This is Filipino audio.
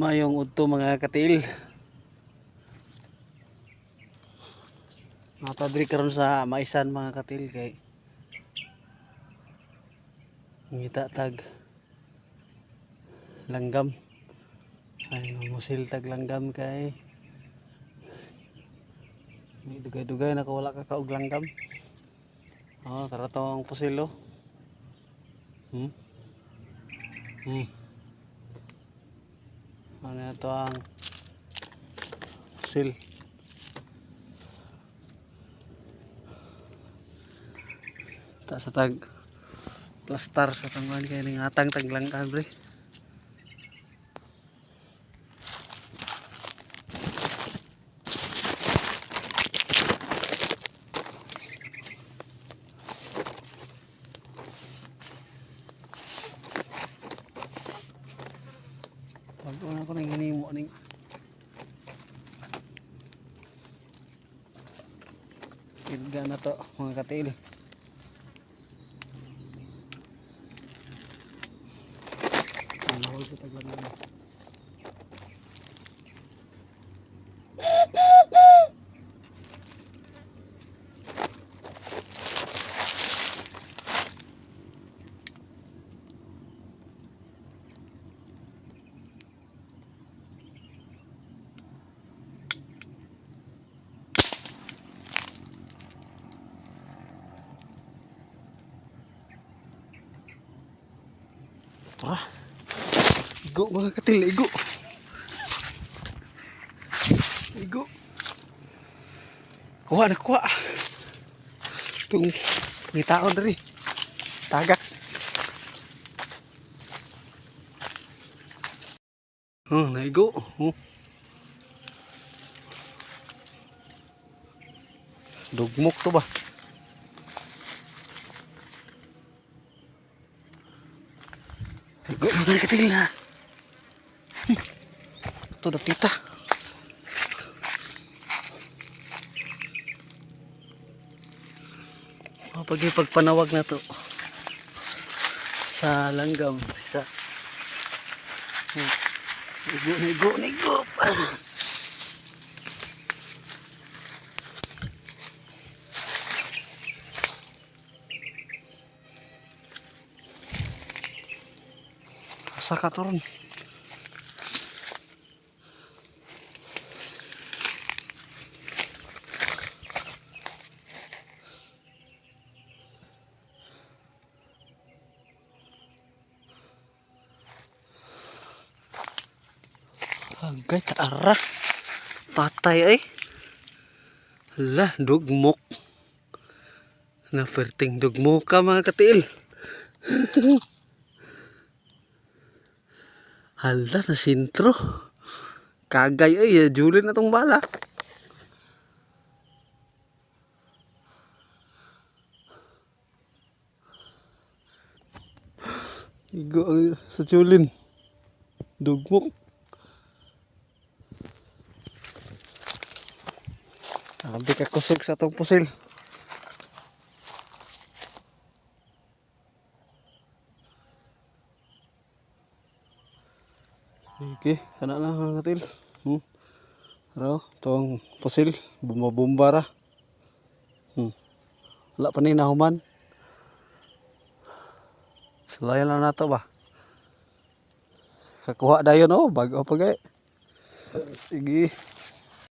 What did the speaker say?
Mayong udto mga katil. Napadri karon sa maisan mga katil kay ngita tag langgam. Ay musil tag langgam kay dugay-dugay nakawala ka kaog langgam. Oh, karatong pusilo. Ano ito ang pusil. Ta sa tag plastar sa tangwan kay ning atang taglanggam bre. Pag-una ko nang hinimo ning ilga na to mga katil. Ano ko taglanggam. Igo mga katil, igo. Igo. Kuha na kuha. Tung ngitaon dari. Tagak. Naigo. Dugmok to ba? Igo mga katil na. Ito na tita. Pagpanawag na to sa langgam sa igo. Asa ka to ron? Agay taara. Patay ay. Hala, dugmok. Na ferting dugmok ka mga katil. Hala, na sintro. Kagay ay, julin na tong bala. Igo sa julin. Dugmok. Abi ka kusog sa tong pusil. Okay, kana lang ang katil. Pero tong pusil bumabumba ra. Wala pa ni nahuman. Sulayan lang nato ba. Kakuha dayon bago pa gay. Sige.